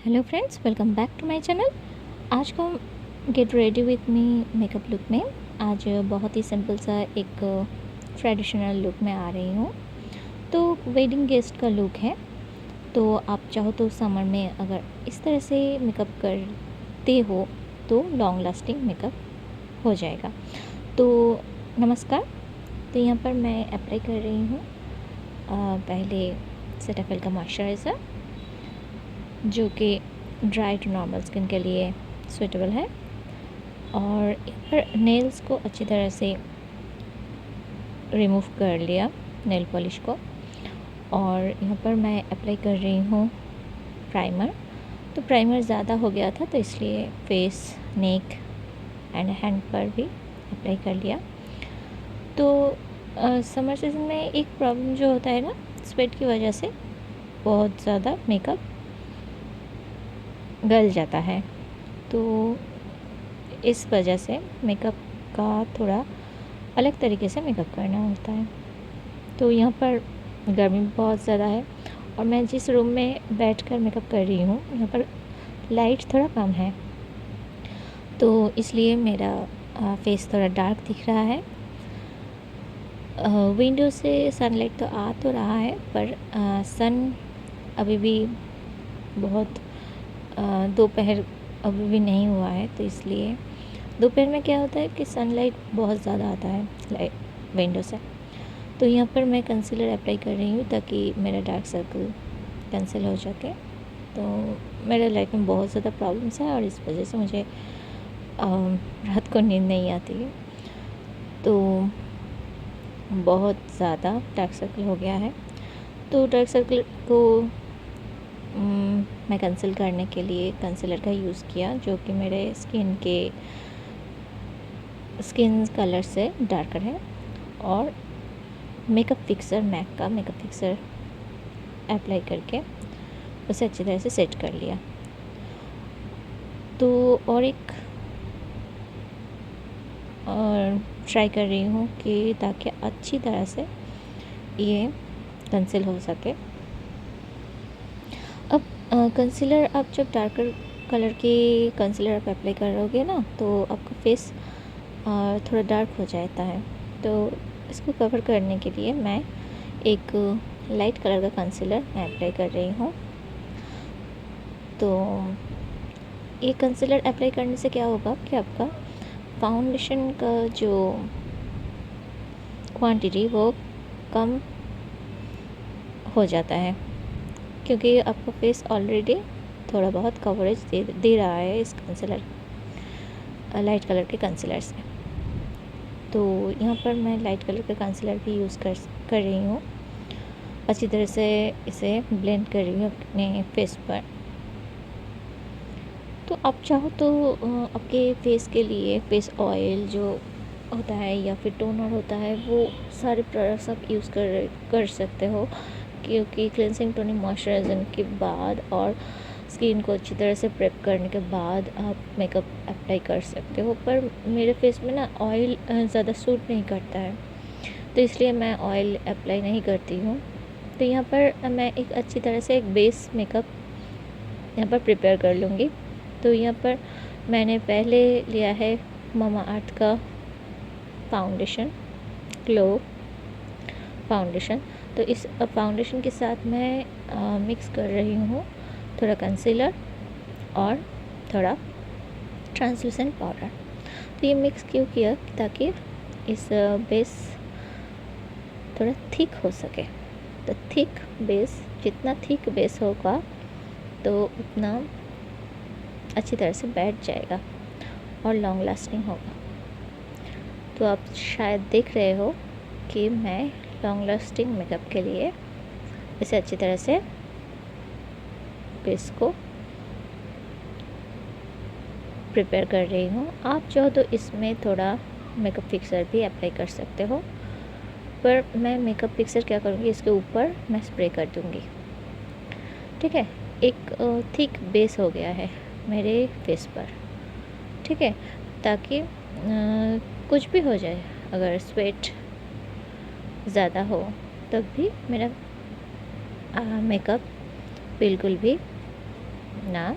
Hello friends, welcome back to my channel. आज का get ready with me makeup look में आज बहुत ही सिंपल सा एक ट्रेडिशनल लुक में आ रही हूँ। तो वेडिंग गेस्ट का लुक है। तो आप चाहो तो समर में अगर इस तरह से मेकअप करते हो तो लॉन्ग लास्टिंग मेकअप हो जाएगा। तो नमस्कार। तो यहाँ पर मैं अप्लाई कर रही हूँ पहले सेटाफिल का मॉइस्चराइज़र, जो कि ड्राई टू नॉर्मल स्किन के लिए सूटेबल है। और यहाँ पर नेल्स को अच्छी तरह से रिमूव कर लिया, नेल पॉलिश को। और यहाँ पर मैं अप्लाई कर रही हूँ प्राइमर। तो प्राइमर ज़्यादा हो गया था तो इसलिए फेस, नेक एंड हैंड पर भी अप्लाई कर लिया। तो समर सीजन में एक प्रॉब्लम जो होता है ना, स्वेट की वजह से बहुत ज़्यादा मेकअप गल जाता है। तो इस वजह से मेकअप का थोड़ा अलग तरीके से मेकअप करना होता है। तो यहाँ पर गर्मी बहुत ज़्यादा है और मैं जिस रूम में बैठकर मेकअप कर रही हूँ यहाँ पर लाइट थोड़ा कम है, तो इसलिए मेरा फेस थोड़ा डार्क दिख रहा है। विंडो से सनलाइट तो आ तो रहा है पर सन अभी भी बहुत दोपहर अभी भी नहीं हुआ है, तो इसलिए दोपहर में क्या होता है कि सनलाइट बहुत ज़्यादा आता है लाइट विंडो से। तो यहाँ पर मैं कंसीलर अप्लाई कर रही हूँ ताकि मेरा डार्क सर्कल कैंसिल हो सके। तो मेरे लाइफ में बहुत ज़्यादा प्रॉब्लम्स है और इस वजह से मुझे रात को नींद नहीं आती है। तो बहुत ज़्यादा डार्क सर्कल हो गया है। तो डार्क सर्कल को मैं कंसील करने के लिए कंसीलर का यूज़ किया, जो कि मेरे स्किन कलर से डार्कर है। और मेकअप फिक्सर, मैक का मेकअप फिक्सर अप्लाई करके उसे अच्छी तरह से सेट कर लिया। तो और एक ट्राई कर रही हूँ कि ताकि अच्छी तरह से ये कंसील हो सके। अब कंसीलर आप जब डार्कर कलर की कंसीलर आप अप्लाई करोगे ना, तो आपका फेस थोड़ा डार्क हो जाता है। तो इसको कवर करने के लिए मैं एक लाइट कलर का कंसीलर मैं अप्लाई कर रही हूँ। तो ये कंसीलर अप्लाई करने से क्या होगा कि आपका फाउंडेशन का जो क्वांटिटी वो कम हो जाता है, क्योंकि आपका फेस ऑलरेडी थोड़ा बहुत कवरेज दे रहा है इस कंसीलर, लाइट कलर के कंसीलर से। तो यहाँ पर मैं लाइट कलर का कंसीलर भी यूज़ कर रही हूँ। अच्छी तरह से इसे ब्लेंड कर रही हूँ अपने फेस पर। तो आप चाहो तो आपके फेस के लिए फेस ऑयल जो होता है या फिर टोनर होता है, वो सारे प्रोडक्ट्स आप यूज़ कर सकते हो, क्योंकि क्लेंजिंग टोनिंग मॉइस्चराइजिंग के बाद और स्किन को अच्छी तरह से प्रेप करने के बाद आप मेकअप अप्लाई कर सकते हो। पर मेरे फेस में ना ऑयल ज़्यादा सूट नहीं करता है, तो इसलिए मैं ऑयल अप्लाई नहीं करती हूँ। तो यहाँ पर मैं एक अच्छी तरह से एक बेस मेकअप यहाँ पर प्रिपेयर कर लूँगी। तो यहाँ पर मैंने पहले लिया है मामा अर्थ का फाउंडेशन, ग्लो फाउंडेशन। तो इस फाउंडेशन के साथ मैं मिक्स कर रही हूँ थोड़ा कंसीलर और थोड़ा ट्रांसलूसेंट पाउडर। तो ये मिक्स क्यों किया, ताकि इस बेस थोड़ा थिक हो सके। तो थिक बेस, जितना थिक बेस होगा तो उतना अच्छी तरह से बैठ जाएगा और लॉन्ग लास्टिंग होगा। तो आप शायद देख रहे हो कि मैं लॉन्ग लास्टिंग मेकअप के लिए इसे अच्छी तरह से बेस को प्रिपेयर कर रही हूँ। आप चाहो तो इसमें थोड़ा मेकअप फिक्सर भी अप्लाई कर सकते हो, पर मैं मेकअप फिक्सर क्या करूँगी, इसके ऊपर मैं स्प्रे कर दूँगी। ठीक है, एक थिक बेस हो गया है मेरे फेस पर। ठीक है, ताकि कुछ भी हो जाए, अगर स्वेट ज़्यादा हो तब भी मेरा मेकअप बिल्कुल भी ना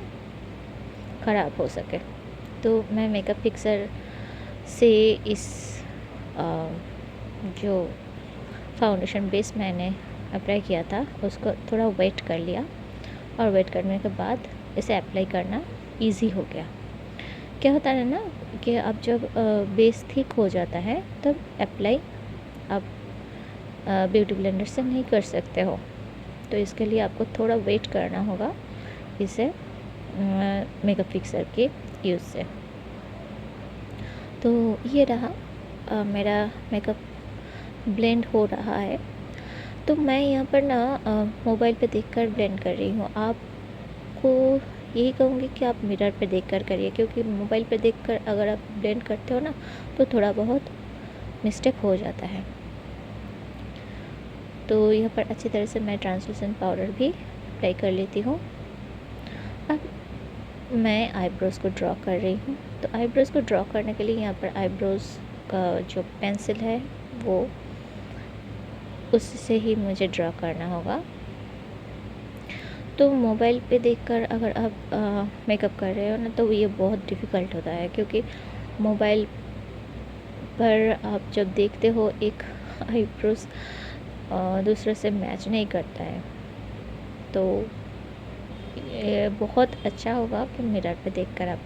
ख़राब हो सके। तो मैं मेकअप फिक्सर से इस अ, जो फाउंडेशन बेस मैंने अप्लाई किया था उसको थोड़ा वेट कर लिया, और वेट करने के बाद इसे अप्लाई करना इजी हो गया। क्या होता है ना कि अब जब बेस थिक हो जाता है तब अप्लाई आप ब्यूटी ब्लेंडर से नहीं कर सकते हो, तो इसके लिए आपको थोड़ा वेट करना होगा इसे मेकअप फिक्सर के यूज़ से। तो ये रहा मेरा मेकअप ब्लेंड हो रहा है। तो मैं यहाँ पर ना मोबाइल पे देखकर ब्लेंड कर रही हूँ। आपको यही कहूँगी कि आप मिरर पे देखकर करिए, क्योंकि मोबाइल पे देखकर अगर आप ब्लेंड करते हो ना तो थोड़ा बहुत मिस्टेक हो जाता है। तो यहाँ पर अच्छी तरह से मैं ट्रांसलूसेंट पाउडर भी अप्लाई कर लेती हूँ। अब मैं आईब्रोज़ को ड्रॉ कर रही हूँ। तो आईब्रोज़ को ड्रॉ करने के लिए यहाँ पर आईब्रोज़ का जो पेंसिल है वो उससे ही मुझे ड्रॉ करना होगा। तो मोबाइल पे देखकर अगर आप मेकअप कर रहे हो ना तो ये बहुत डिफ़िकल्ट होता है, क्योंकि मोबाइल पर आप जब देखते हो एक आईब्रोज़ दूसरे से मैच नहीं करता है। तो ये बहुत अच्छा होगा कि मिरर पे देखकर आप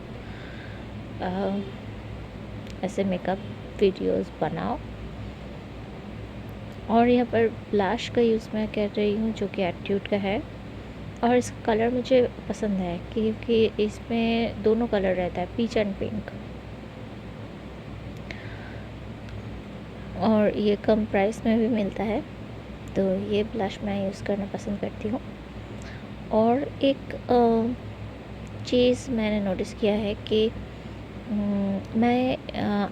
ऐसे मेकअप वीडियोस बनाओ। और यहाँ पर ब्लश का यूज़ मैं कर रही हूँ जो कि एटीट्यूड का है, और इसका कलर मुझे पसंद है क्योंकि इसमें दोनों कलर रहता है, पीच एंड पिंक। और ये कम प्राइस में भी मिलता है, तो ये ब्लश मैं यूज़ करना पसंद करती हूँ। और एक चीज़ मैंने नोटिस किया है कि मैं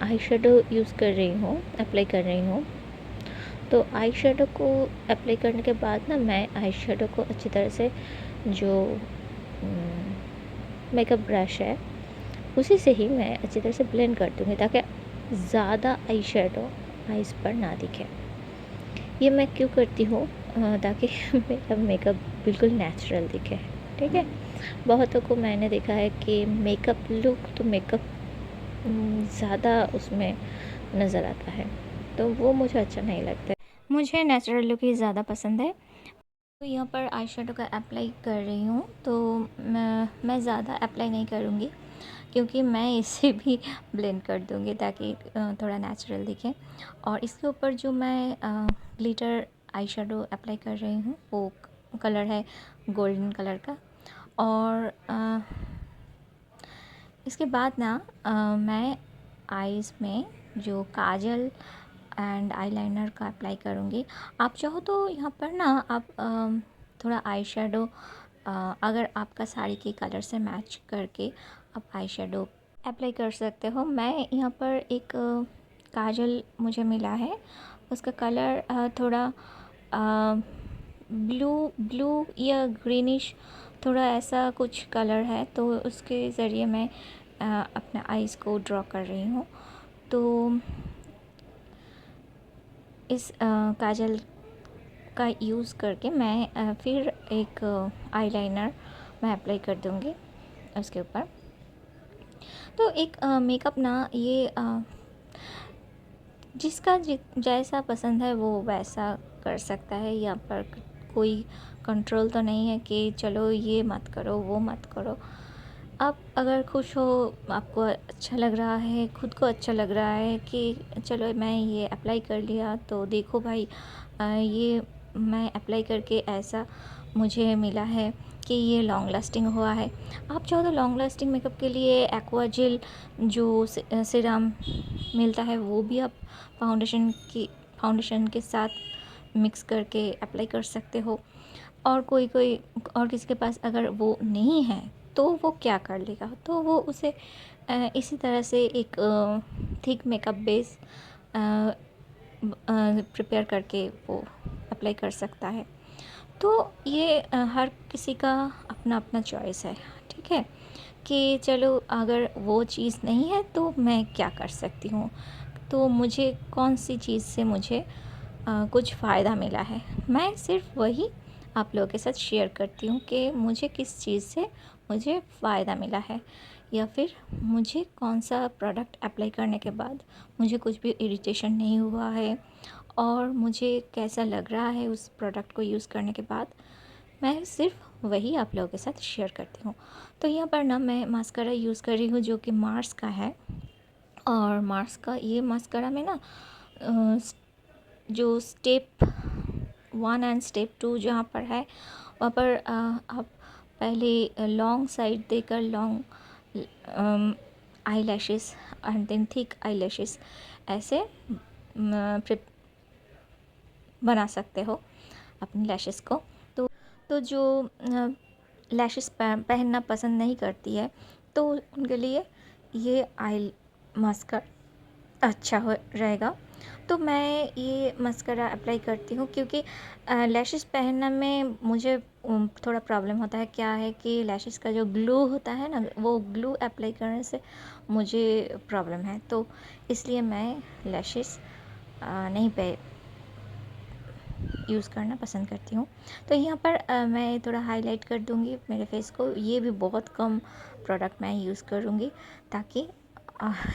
आई शेडो यूज़ कर रही हूँ, अप्लाई कर रही हूँ। तो आई शेडो को अप्लाई करने के बाद ना मैं आई शेडो को अच्छी तरह से जो मेकअप ब्रश है उसी से ही मैं अच्छी तरह से ब्लेंड कर दूँगी, ताकि ज़्यादा आई शेडो आइज़ पर ना दिखे। ये मैं क्यों करती हूँ, ताकि मेरा मेकअप बिल्कुल नेचुरल दिखे। ठीक है, बहुतों को मैंने देखा है कि मेकअप लुक तो मेकअप ज़्यादा उसमें नज़र आता है, तो वो मुझे अच्छा नहीं लगता है। मुझे नेचुरल लुक ही ज़्यादा पसंद है। तो यहाँ पर आई शेडो का अप्लाई कर रही हूँ। तो मैं ज़्यादा अप्लाई नहीं करूँगी, क्योंकि मैं इसे भी ब्लेंड कर दूँगी ताकि थोड़ा नेचुरल दिखे। और इसके ऊपर जो मैं ग्लिटर आई शेडो अप्लाई कर रही हूँ वो कलर है गोल्डन कलर का। और इसके बाद ना मैं आईज़ में जो काजल एंड आईलाइनर का अप्लाई करूँगी। आप चाहो तो यहाँ पर ना आप थोड़ा आई शेडो अगर आपका साड़ी के कलर से मैच करके आप आई शेडो अप्लाई कर सकते हो। मैं यहाँ पर एक काजल मुझे मिला है, उसका कलर थोड़ा ब्लू ब्लू या ग्रीनिश थोड़ा ऐसा कुछ कलर है, तो उसके ज़रिए मैं अपना आईज़ को ड्रॉ कर रही हूँ। तो इस काजल का यूज़ करके मैं फिर एक आईलाइनर मैं अप्लाई कर दूँगी उसके ऊपर। तो एक मेकअप ना ये जिसका जैसा पसंद है वो वैसा कर सकता है। यहाँ पर कोई कंट्रोल तो नहीं है कि चलो ये मत करो वो मत करो। आप अगर खुश हो, आपको अच्छा लग रहा है, खुद को अच्छा लग रहा है कि चलो मैं ये अप्लाई कर लिया, तो देखो भाई ये मैं अप्लाई करके ऐसा मुझे मिला है कि ये लॉन्ग लास्टिंग हुआ है। आप चाहो तो लॉन्ग लास्टिंग मेकअप के लिए एक्वा जेल जो सीरम मिलता है वो भी आप फाउंडेशन के साथ मिक्स करके अप्लाई कर सकते हो। और कोई और किसी के पास अगर वो नहीं है तो वो क्या कर लेगा, तो वो उसे इसी तरह से एक थिक मेकअप बेस प्रिपेयर करके वो अप्लाई कर सकता है। तो ये हर किसी का अपना अपना चॉइस है। ठीक है, कि चलो अगर वो चीज़ नहीं है तो मैं क्या कर सकती हूँ, तो मुझे कौन सी चीज़ से मुझे कुछ फ़ायदा मिला है, मैं सिर्फ वही आप लोगों के साथ शेयर करती हूँ कि मुझे किस चीज़ से मुझे फ़ायदा मिला है, या फिर मुझे कौन सा प्रोडक्ट अप्लाई करने के बाद मुझे कुछ भी इरिटेशन नहीं हुआ है, और मुझे कैसा लग रहा है उस प्रोडक्ट को यूज़ करने के बाद, मैं सिर्फ वही आप लोगों के साथ शेयर करती हूँ। तो यहाँ पर ना मैं मास्कारा यूज़ कर रही हूँ जो कि मार्स का है। और मार्स का ये मास्कारा में ना जो स्टेप 1 एंड स्टेप 2 जहाँ पर है वहाँ पर आप पहले लॉन्ग साइड देकर long eye lashes and then thick eye lashes ऐसे बना सकते हो अपनी लैशेस को। तो जो लैशेस पहनना पसंद नहीं करती है तो उनके लिए ये आई मास्कर अच्छा हो रहेगा। तो मैं ये मस्करा अप्लाई करती हूँ क्योंकि लैशेस पहनने में मुझे थोड़ा प्रॉब्लम होता है। क्या है कि लैशेस का जो ग्लू होता है ना, वो ग्लू अप्लाई करने से मुझे प्रॉब्लम है, तो इसलिए मैं लैशेस नहीं पे यूज़ करना पसंद करती हूँ। तो यहाँ पर मैं थोड़ा हाईलाइट कर दूँगी मेरे फेस को। ये भी बहुत कम प्रोडक्ट मैं यूज़ करूँगी, ताकि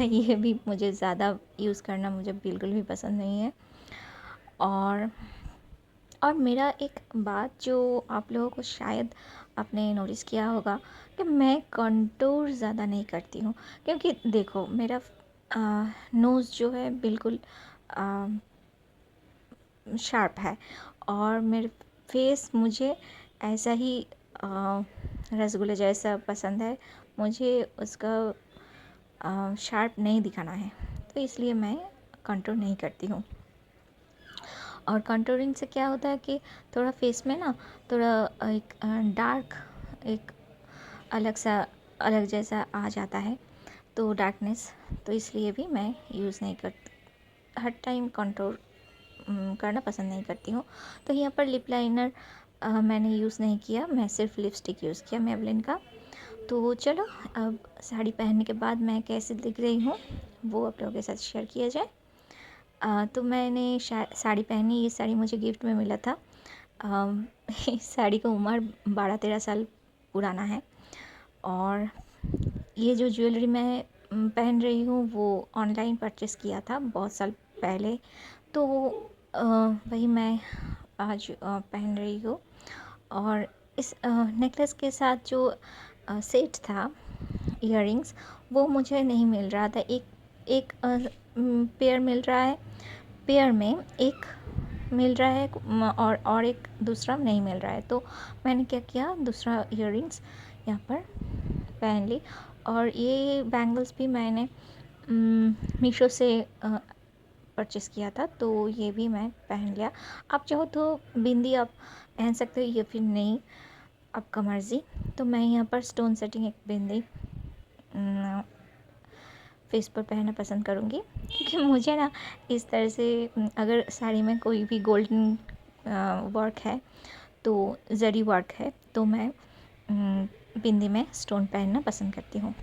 ये भी मुझे ज़्यादा यूज़ करना मुझे बिल्कुल भी पसंद नहीं है। और मेरा एक बात जो आप लोगों को शायद आपने नोटिस किया होगा कि मैं कंटूर ज़्यादा नहीं करती हूँ, क्योंकि देखो मेरा नोज़ जो है बिल्कुल शार्प है, और मेरे फेस मुझे ऐसा ही रसगुल्ले जैसा पसंद है। मुझे उसका शार्प नहीं दिखाना है, तो इसलिए मैं कंटूर नहीं करती हूँ। और कंटूरिंग से क्या होता है कि थोड़ा फेस में ना थोड़ा एक डार्क, एक अलग जैसा आ जाता है, तो डार्कनेस, तो इसलिए भी मैं यूज़ नहीं करती, हर टाइम कंटूर करना पसंद नहीं करती हूँ। तो यहाँ पर लिप लाइनर मैंने यूज़ नहीं किया, मैं सिर्फ लिपस्टिक यूज़ किया मेबलिन का। तो चलो अब साड़ी पहनने के बाद मैं कैसे दिख रही हूँ वो आप लोगों के साथ शेयर किया जाए। तो मैंने साड़ी पहनी, ये साड़ी मुझे गिफ्ट में मिला था। इस साड़ी का उम्र 12-13 साल पुराना है, और ये जो ज्वेलरी मैं पहन रही हूँ वो ऑनलाइन परचेज़ किया था बहुत साल पहले, तो वही मैं आज पहन रही हूँ। और इस नेकलेस के साथ जो सेट था इयररिंग्स, वो मुझे नहीं मिल रहा था। एक पेयर मिल रहा है, पेयर में एक मिल रहा है, और एक दूसरा नहीं मिल रहा है। तो मैंने क्या किया, दूसरा इयररिंग्स यहाँ पर पहन ली। और ये बैंगल्स भी मैंने मीशो से परचेज़ किया था, तो ये भी मैं पहन लिया। आप चाहो तो बिंदी आप पहन सकते हो, या फिर नहीं, आपका मर्ज़ी। तो मैं यहाँ पर स्टोन सेटिंग एक बिंदी फेस पर पहनना पसंद करूँगी, क्योंकि मुझे ना इस तरह से अगर साड़ी में कोई भी गोल्डन वर्क है, तो जरी वर्क है, तो मैं बिंदी में स्टोन पहनना पसंद करती हूँ।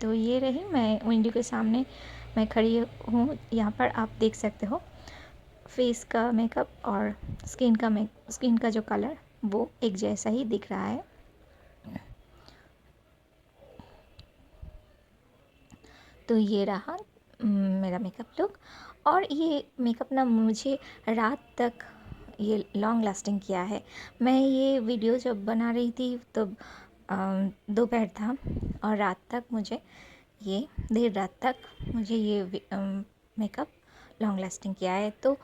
तो ये रही, मैं विंडो के सामने मैं खड़ी हूँ। यहाँ पर आप देख सकते हो फेस का मेकअप और स्किन का जो कलर वो एक जैसा ही दिख रहा है। तो ये रहा मेरा मेकअप लुक। और ये मेकअप ना मुझे रात तक ये लॉन्ग लास्टिंग किया है। मैं ये वीडियो जब बना रही थी तब दोपहर था, और रात तक मुझे ये देर रात तक मुझे ये मेकअप लॉन्ग लास्टिंग किया है। तो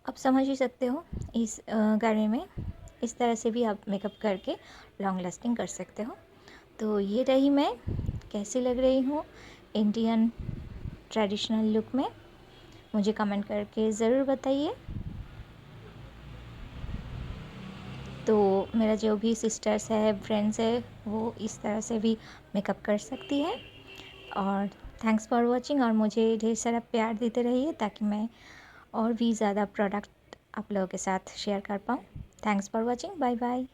आप समझ ही सकते हो इस गर्मी में इस तरह से भी आप मेकअप करके लॉन्ग लास्टिंग कर सकते हो। तो ये रही मैं, कैसी लग रही हूँ इंडियन ट्रेडिशनल लुक में, मुझे कमेंट करके ज़रूर बताइए। तो मेरा जो भी सिस्टर्स है, फ्रेंड्स है, वो इस तरह से भी मेकअप कर सकती है। और थैंक्स फॉर वॉचिंग, और मुझे ढेर सारा प्यार देते रहिए ताकि मैं और भी ज़्यादा प्रोडक्ट आप लोगों के साथ शेयर कर पाऊँ। Thanks for watching, bye bye.